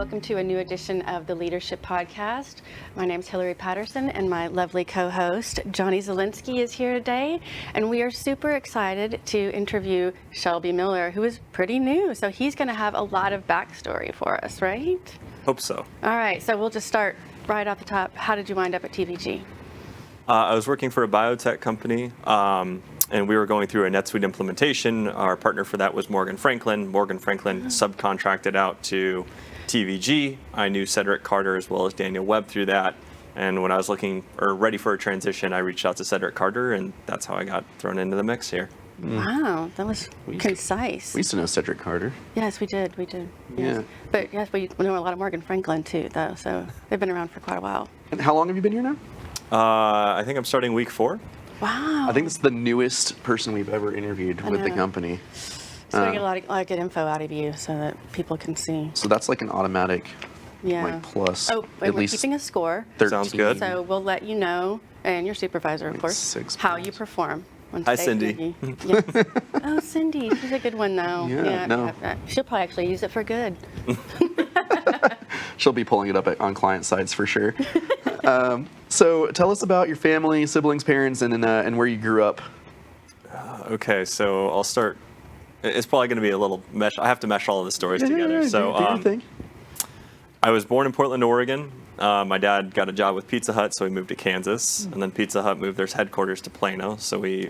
welcome to a new edition of the Leadership Podcast. My name is Hillary Patterson, and my lovely co-host, Johnny Zielinski, is here today. And we are super excited to interview Shelby Miller, who is pretty new. So he's going to have a lot of backstory for us, right? Hope so. All right, so we'll just start right off the top. How did you wind up at TVG? I was working for a biotech company, and we were going through a NetSuite implementation. Our partner for that was Morgan Franklin. Morgan Franklin subcontracted out to TVG. I knew Cedric Carter as well as Daniel Webb through that. And when I was ready for a transition, I reached out to Cedric Carter, and that's how I got thrown into the mix here. Wow, that was concise. We used to know Cedric Carter. Yes, we did. Yes. Yeah. But yes, we know a lot of Morgan Franklin too, though. So they've been around for quite a while. And how long have you been here now? I think I'm starting week 4. Wow. I think it's the newest person we've ever interviewed with the company. So I get a lot of good info out of you so that people can see. So that's like an automatic plus. Oh, and we're keeping a score. 13. Sounds good. So we'll let you know, and your supervisor, of course, 6 how points. you perform. Hi, Cindy. Yes. Oh, Cindy. She's a good one, though. Yeah, no. She'll probably actually use it for good. She'll be pulling it up on client sites for sure. So tell us about your family, siblings, parents, and where you grew up. Okay, so I'll start. It's probably going to be a little mesh. I have to mesh all of the stories together. Do your thing. I was born in Portland, Oregon. My dad got a job with Pizza Hut, so we moved to Kansas. And then Pizza Hut moved their headquarters to Plano,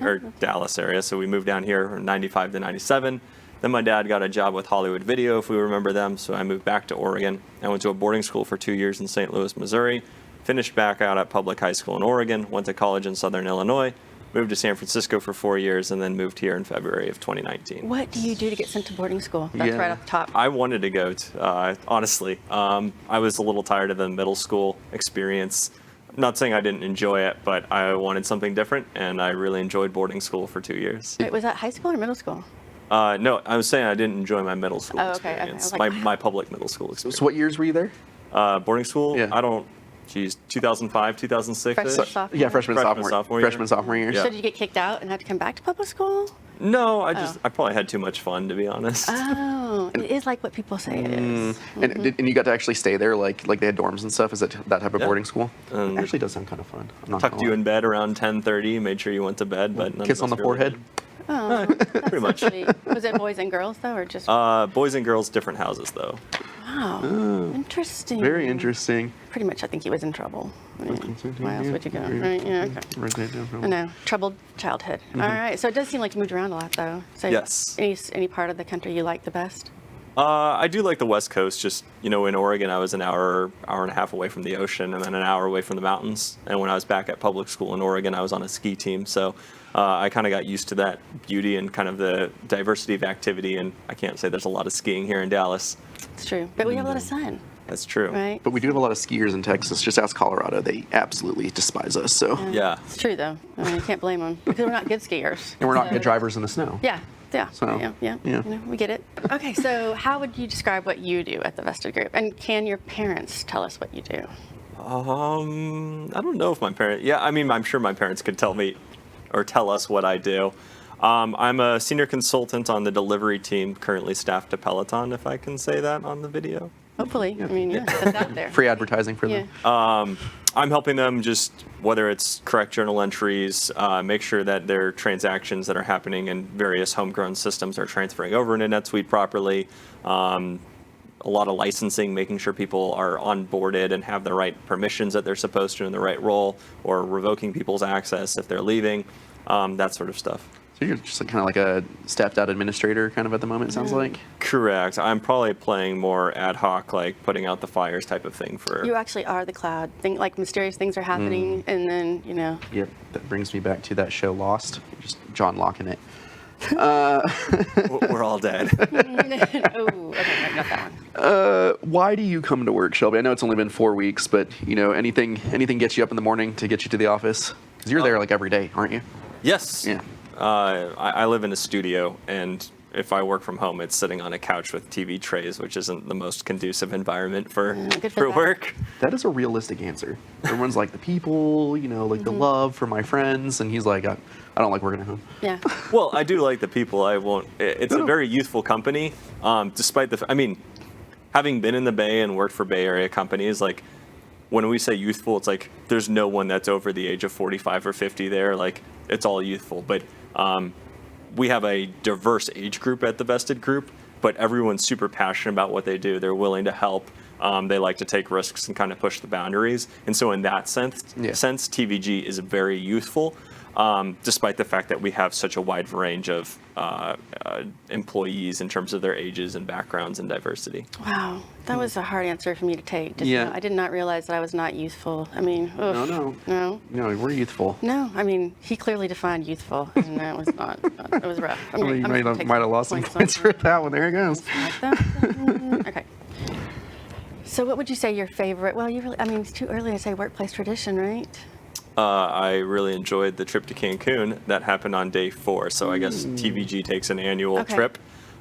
or Dallas area. So we moved down here from 95 to 97. Then my dad got a job with Hollywood Video, if we remember them. So I moved back to Oregon. I went to a boarding school for 2 years in St. Louis, Missouri. Finished back out at public high school in Oregon. Went to college in Southern Illinois. Moved to San Francisco for 4 years, and then moved here in February of 2019. What do you do to get sent to boarding school? That's right off the top. I wanted to go, honestly. I was a little tired of the middle school experience. I'm not saying I didn't enjoy it, but I wanted something different, and I really enjoyed boarding school for 2 years. Wait, was that high school or middle school? No, I was saying I didn't enjoy my middle school Oh, okay. experience. I was like, my public middle school experience. So what years were you there? Boarding school? Yeah. 2005, 2006. Freshman, sophomore? Yeah, freshman, sophomore year. Freshman, sophomore year. Yeah. So did you get kicked out and have to come back to public school? No, I probably had too much fun, to be honest. Oh, it is like what people say it is. And you got to actually stay there, like they had dorms and stuff. Is it that type of boarding school? It actually does sound kind of fun. I'm not Tucked you in bed around 10:30, made sure you went to bed, but none Kiss of on us the really forehead. did. Oh, Pretty much. sweet. Was it boys and girls though, or just? Boys and girls, different houses though. Wow, interesting. Very interesting. Pretty much, I think he was in trouble. I mean, why else would you go? Right? Yeah. Okay. I know. Troubled childhood. All right. So it does seem like you moved around a lot, though. So Yes. Any part of the country you like the best? I do like the West Coast. Just, in Oregon, I was an hour and a half away from the ocean, and then an hour away from the mountains. And when I was back at public school in Oregon, I was on a ski team. So I kind of got used to that beauty and kind of the diversity of activity. And I can't say there's a lot of skiing here in Dallas. It's true, but we have a lot of sun, That's true. right? But we do have a lot of skiers in Texas. Just ask Colorado. They absolutely despise us. So. Yeah. It's true, though. I mean, you can't blame them because we're not good skiers. And we're not good drivers in the snow. Yeah. So, Yeah. We get it. Okay, so how would you describe what you do at the Vested Group? And can your parents tell us what you do? I don't know if my parents. Yeah, I mean, I'm sure my parents could tell me or tell us what I do. I'm a senior consultant on the delivery team, currently staffed to Peloton, if I can say that on the video. Hopefully. I mean, that's out there. Free advertising for them. I'm helping them just, whether it's correct journal entries, make sure that their transactions that are happening in various homegrown systems are transferring over into NetSuite properly. A lot of licensing, making sure people are onboarded and have the right permissions that they're supposed to in the right role, or revoking people's access if they're leaving, that sort of stuff. So you're just kind of like a staffed out administrator kind of at the moment, it sounds like? Correct. I'm probably playing more ad hoc, like putting out the fires type of thing for... You actually are the cloud. Like mysterious things are happening, and then, Yep, that brings me back to that show Lost, just John Locke in it. We're all dead. Oh, okay, not that one. Why do you come to work, Shelby? I know it's only been 4 weeks, but, anything gets you up in the morning to get you to the office? Because you're there like every day, aren't you? Yes. Yeah. I live in a studio, and if I work from home, it's sitting on a couch with TV trays, which isn't the most conducive environment for work. That is a realistic answer. Everyone's like, the people, like the love for my friends, and he's like, I don't like working at home. Yeah. Well, I do like the people. It's a very youthful company, despite having been in the Bay and worked for Bay Area companies, like when we say youthful, it's like there's no one that's over the age of 45 or 50 there. Like it's all youthful, but we have a diverse age group at the Vested Group, but everyone's super passionate about what they do. They're willing to help. They like to take risks and kind of push the boundaries. And so in that sense, TVG is very youthful, despite the fact that we have such a wide range of employees in terms of their ages and backgrounds and diversity. Wow, that was a hard answer for me to take. I did not realize that I was not youthful. I mean, No, we're youthful. No, I mean, he clearly defined youthful, and that was not, it was rough. You might have lost some points for that one. There it goes. Like that? Okay. So what would you say your favorite, well, it's too early to say workplace tradition, right? I really enjoyed the trip to Cancun. That happened on day 4, so I guess TVG takes an annual trip.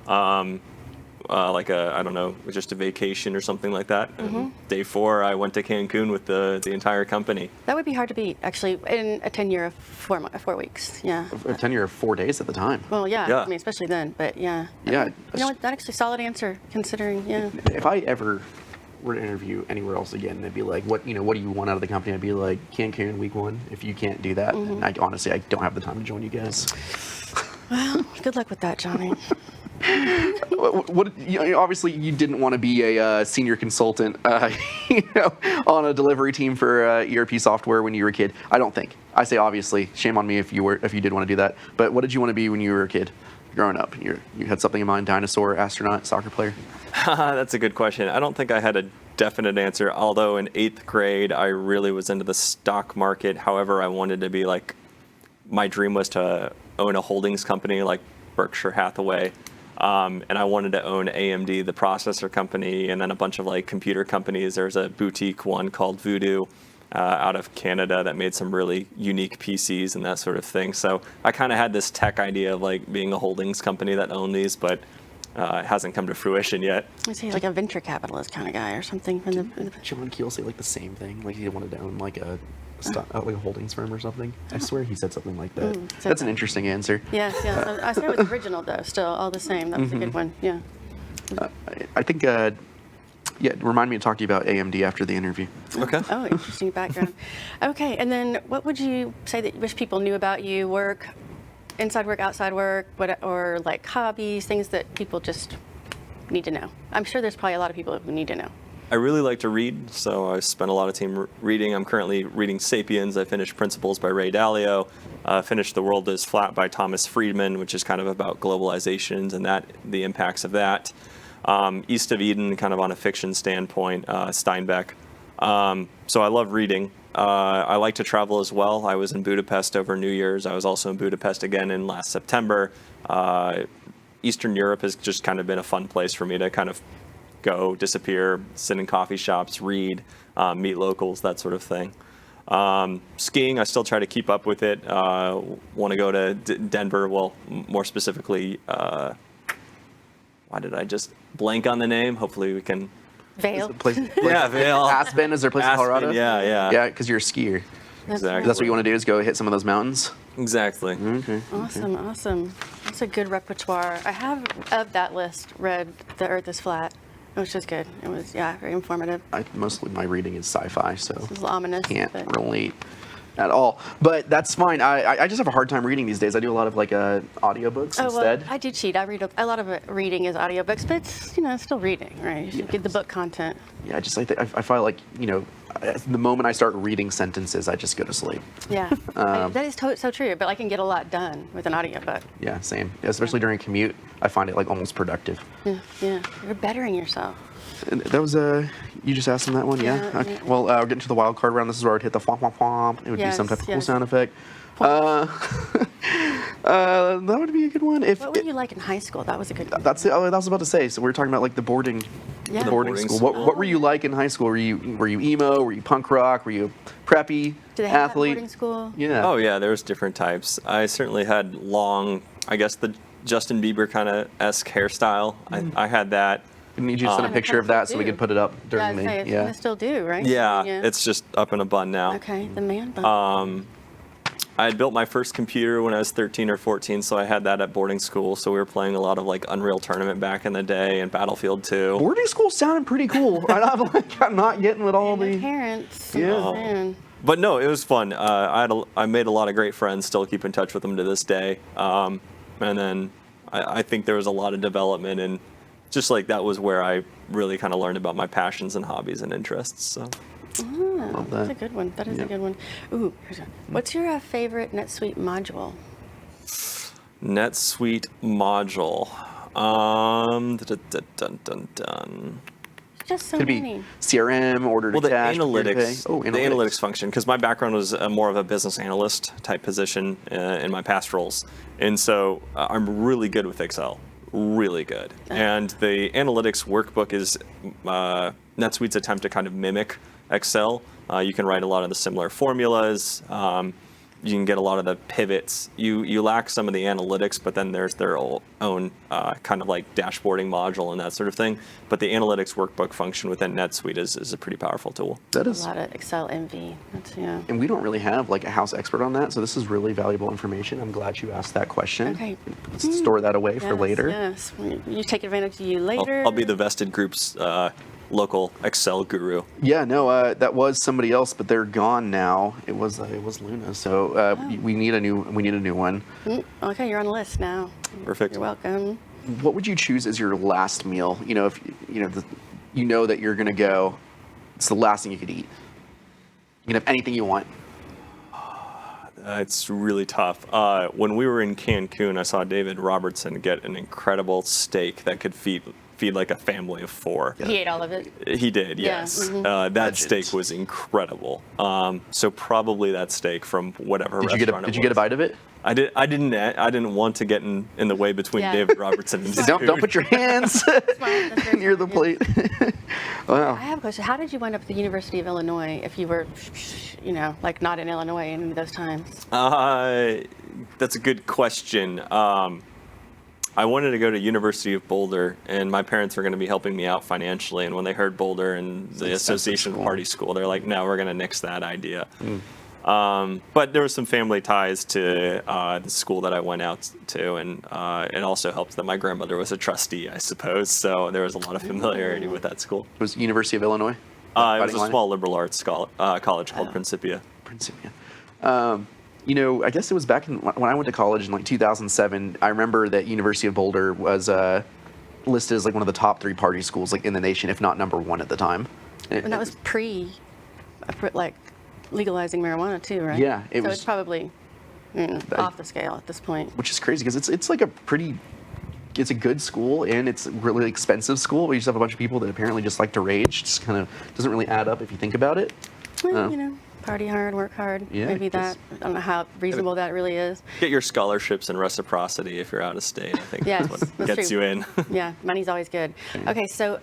Like just a vacation or something like that. And day 4, I went to Cancun with the entire company. That would be hard to beat, actually, in a tenure of 4 weeks. Yeah. A tenure of 4 days at the time. Well, yeah. I mean, especially then, but yeah. Yeah. You know what? That's actually a solid answer, considering. Yeah. If I ever were to interview anywhere else again, they'd be like, what do you want out of the company? I'd be like, Cancun week 1. If you can't do that, and I don't have the time to join you guys. Well, good luck with that, Johnny. Obviously, you didn't want to be a senior consultant, on a delivery team for ERP software when you were a kid. I don't think. I say obviously. Shame on me if you did want to do that. But what did you want to be when you were a kid, growing up? You had something in mind: dinosaur, astronaut, soccer player. That's a good question. I don't think I had a definite answer. Although in 8th grade, I really was into the stock market. However, I wanted to be my dream was to own a holdings company like Berkshire Hathaway. And I wanted to own AMD, the processor company, and then a bunch of computer companies. There's a boutique one called Voodoo out of Canada that made some really unique PCs and that sort of thing. So I kind of had this tech idea of being a holdings company that owned these, but it hasn't come to fruition yet. I say like a venture capitalist kind of guy or something. John Keel say the same thing? Like he wanted to own a holdings firm or something? I swear he said something like that. That's an interesting answer. Yes. I said it was original though, still all the same. That was a good one, yeah. I think, remind me to talk to you about AMD after the interview. Okay. Oh, interesting background. Okay, and then what would you say that you wish people knew about you, work, inside work, outside work, or hobbies, things that people just need to know? I'm sure there's probably a lot of people who need to know. I really like to read, so I spend a lot of time reading. I'm currently reading *Sapiens*. I finished *Principles* by Ray Dalio. Finished *The World is Flat* by Thomas Friedman, which is kind of about globalizations and the impacts of that. *East of Eden*, kind of on a fiction standpoint, Steinbeck. So I love reading. I like to travel as well. I was in Budapest over New Year's. I was also in Budapest again in last September. Eastern Europe has just kind of been a fun place for me to kind of go, disappear, sit in coffee shops, read, meet locals, that sort of thing. Skiing, I still try to keep up with it. Want to go to Denver, well, more specifically, why did I just blank on the name? Hopefully we can... Vail. Yeah, Vail. Aspen, is there a place in Colorado? Yeah. Yeah, because you're a skier. Exactly. That's what you want to do, is go hit some of those mountains? Exactly. Okay. Awesome. That's a good repertoire. I have, of that list, read The Earth is Flat, which was good. It was, very informative. Mostly my reading is sci-fi, so It was ominous. can't relate at all. But that's fine. I just have a hard time reading these days. I do a lot of audiobooks instead. Well, I do cheat. I read a lot of reading is audiobooks, but it's still reading, right? You should get the book content. Yeah, I feel the moment I start reading sentences, I just go to sleep. Yeah, that is so true. But I can get a lot done with an audiobook. Yeah, same. Especially during commute, I find it almost productive. Yeah. You're bettering yourself. And that was you just asked him that one, yeah? Okay. Yeah. Well, we're getting to the wild card round. This is where I'd hit the womp womp womp. It would be some type of cool sound effect. That would be a good one. What were you like in high school? That was a good one. That's I was about to say. So we were talking about the boarding school. What were you like in high school? Were you emo? Were you punk rock? Were you preppy? Did they have athlete? that boarding school? Yeah. Oh yeah, there was different types. I certainly had long, I guess the Justin Bieber kind of esque hairstyle. I had that. I need you to send a picture of that so we could put it up during the. I still do, right? Yeah, it's just up in a bun now. Okay, the man bun. I had built my first computer when I was 13 or 14, so I had that at boarding school. So we were playing a lot of like Unreal Tournament back in the day and Battlefield 2. Boarding school sounded pretty cool. I'm not getting with all My the. parents. Yeah. Man. But no, it was fun. I made a lot of great friends. Still keep in touch with them to this day. And then I think there was a lot of development, and just like that was where I really kind of learned about my passions and hobbies and interests. So. Love That's a that. good one. That is a good one. Ooh, here's one. What's your favorite NetSuite module? NetSuite module. Dun. Just so Could be many. CRM, order to Well, the cash. analytics, Oh, the analytics function, because my background was more of a business analyst type position in my past roles, and so I'm really good with Excel, really good. And the analytics workbook is NetSuite's attempt to kind of mimic Excel. You can write a lot of the similar formulas. You can get a lot of the pivots. You lack some of the analytics, but then there's their own kind of like dashboarding module and that sort of thing. But the analytics workbook function within NetSuite is a pretty powerful tool. That A is. lot of Excel envy. That's, yeah. And we don't really have like a house expert on that, so this is really valuable information. I'm glad you asked that question. Okay. Let's store that away for Yes, later. Yes. You take advantage of you later. I'll be the vested group's local Excel guru. Yeah, no, that was somebody else, but they're gone now. It was Luna, so we need a new one. Okay, you're on the list now. Perfect. You're welcome. What would you choose as your last meal? You know, if you know that you're gonna go, it's the last thing you could eat. You can have anything you want. It's really tough. When we were in Cancun, I saw David Robertson get an incredible steak that could feed like a family of 4. He ate all of it. He did, Yeah, yes. mhm. That Legend. steak was incredible. So probably that steak from whatever Did restaurant you get a bite of it? I didn't want to get in the way between Yeah. David Robertson and his Don't food. put your hands That's very near the smart, yeah. plate. Wow. I have a question. How did you wind up at the University of Illinois if you were, like not in Illinois any of those times? That's a good question. I wanted to go to University of Boulder, and my parents were going to be helping me out financially. And when they heard Boulder and the Association school. Party School, they're like, "No, we're going to nix that idea." But there was some family ties to the school that I went out to, and it also helped that my grandmother was a trustee, I suppose. So there was a lot of familiarity with that school. It was University of Illinois. It was Fighting a Lion? small liberal arts college called Principia. Principia. I guess it was back when I went to college in like 2007. I remember that University of Boulder was listed as like one of the top 3 party schools like in the nation, if not number 1 at the time. And that was like legalizing marijuana too, right? Yeah, it so was- it's probably off the scale at this point. which is crazy because it's like it's a good school and it's a really expensive school. We just have a bunch of people that apparently just like to rage. Just kind of doesn't really add up if you think about it. Well, party hard, work hard. Yeah, Maybe that. I don't know how reasonable that really is. Get your scholarships and reciprocity if you're out of state. I think Yes, that's what that's gets true. you in. Yeah, money's always good. Okay, so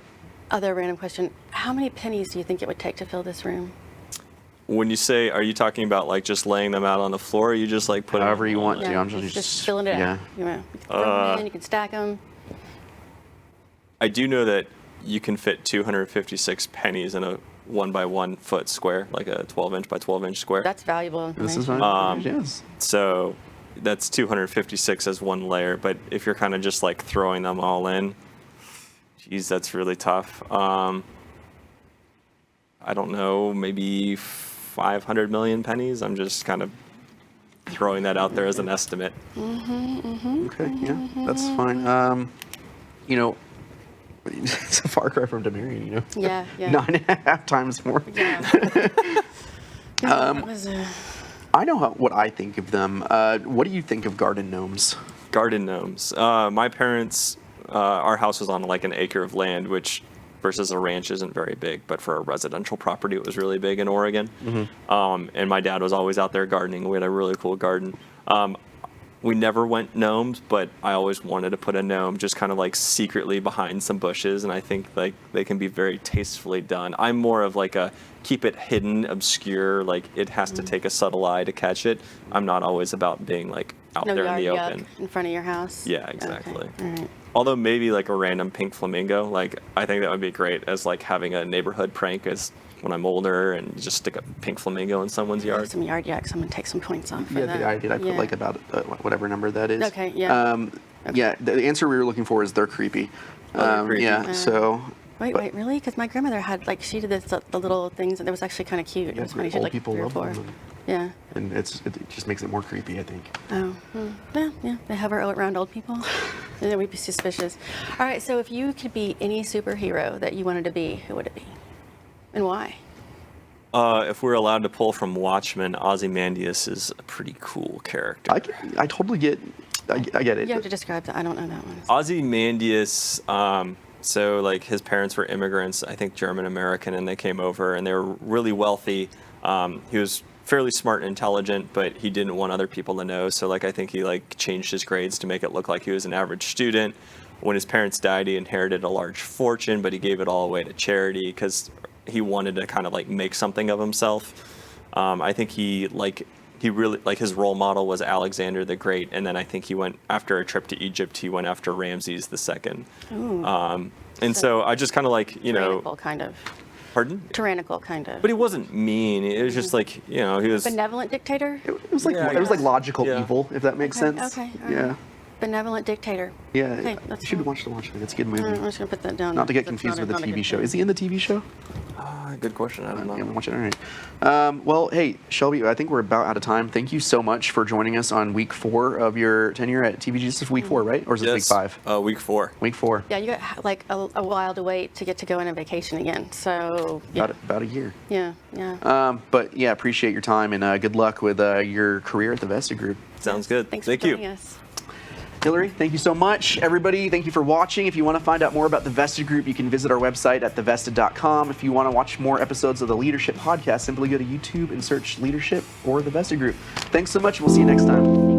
other random question. How many pennies do you think it would take to fill this room? When you say, are you talking about like just laying them out on the floor, or are you just like putting However you them want on? to. I'm just filling it yeah. out. You can throw them in, you can stack them. I do know that you can fit 256 pennies in a 1 by 1 foot square, like a 12-inch by 12-inch square. That's valuable This information. is fine. Yes. So that's 256 as one layer. But if you're kind of just like throwing them all in, geez, that's really tough. I don't know, maybe 500 million pennies. I'm just kind of throwing that out there as an estimate. Okay. Yeah, that's fine. It's a far cry from Demarion, Yeah, yeah. 9.5 times more. Yeah. That was I know what I think of them. What do you think of garden gnomes? Garden gnomes. My parents, our house was on like an acre of land, which versus a ranch isn't very big, but for a residential property, it was really big in Oregon. And my dad was always out there gardening. We had a really cool garden. We never went gnomes, but I always wanted to put a gnome just kind of like secretly behind some bushes, and I think like they can be very tastefully done. I'm more of like a keep it hidden, obscure, like it has to take a subtle eye to catch it. I'm not always about being like out no there in yard the yuck open. in front of your house. Yeah, exactly. Okay. All right. Although maybe like a random pink flamingo, like I think that would be great as like having a neighborhood prank as when I'm older and just stick a pink flamingo in someone's yard. Some yard yaks. I'm gonna take some points off for Yeah, that. I did. I put like about whatever number that is. Okay, yeah. Yeah, the answer we were looking for is they're creepy. They're creepy. Yeah, so. Wait, really? Because my grandmother had like she did the little things, and it was actually kind of cute. It was funny. She had Old like people 3 or love 4. them. Yeah. And it just makes it more creepy, I think. Oh, yeah. They hover around old people. And then we'd be suspicious. All right. So if you could be any superhero that you wanted to be, who would it be, and why? If we're allowed to pull from Watchmen, Ozymandias is a pretty cool character. I totally get. I get it. You have to describe that. I don't know that one. Ozymandias, so like his parents were immigrants, I think German American, and they came over and they were really wealthy. He was fairly smart and intelligent, but he didn't want other people to know. So like I think he like changed his grades to make it look like he was an average student. When his parents died, he inherited a large fortune, but he gave it all away to charity because he wanted to kind of like make something of himself. I think he really like his role model was Alexander the Great, and then I think he went after a trip to Egypt. He went after Ramses II. And so I just kind of like Tyrannical, kind of. Pardon? Tyrannical, kind of. But he wasn't mean. It was just like he was Benevolent dictator. It was like Yeah, I it was like guess. logical Yeah. evil, if that makes sense. Okay. All Yeah. right. Benevolent dictator. Yeah. Okay, You that's should fine. watch the Watchmen. It's a good movie. I'm just gonna put that down. Not to get That's confused not with a- the not a TV good show. thing. Is he in the TV show? good question. I don't know. Yeah, watch it. All right. Well, hey, Shelby, I think we're about out of time. Thank you so much for joining us on week 4 of your tenure at TVG. This is week 4, right? Or is this week 5? Week 4. Week 4. Yeah, you got like a while to wait to get to go on a vacation again. So yeah, About a year. yeah, yeah. But yeah, appreciate your time and good luck with your career at the Vesta Group. Sounds good. Thanks Thank for you. joining us. Hillary, thank you so much. Everybody, thank you for watching. If you want to find out more about the Vesta Group, you can visit our website at thevesta.com. If you want to watch more episodes of the Leadership Podcast, simply go to YouTube and search Leadership or the Vesta Group. Thanks so much. We'll see you next time.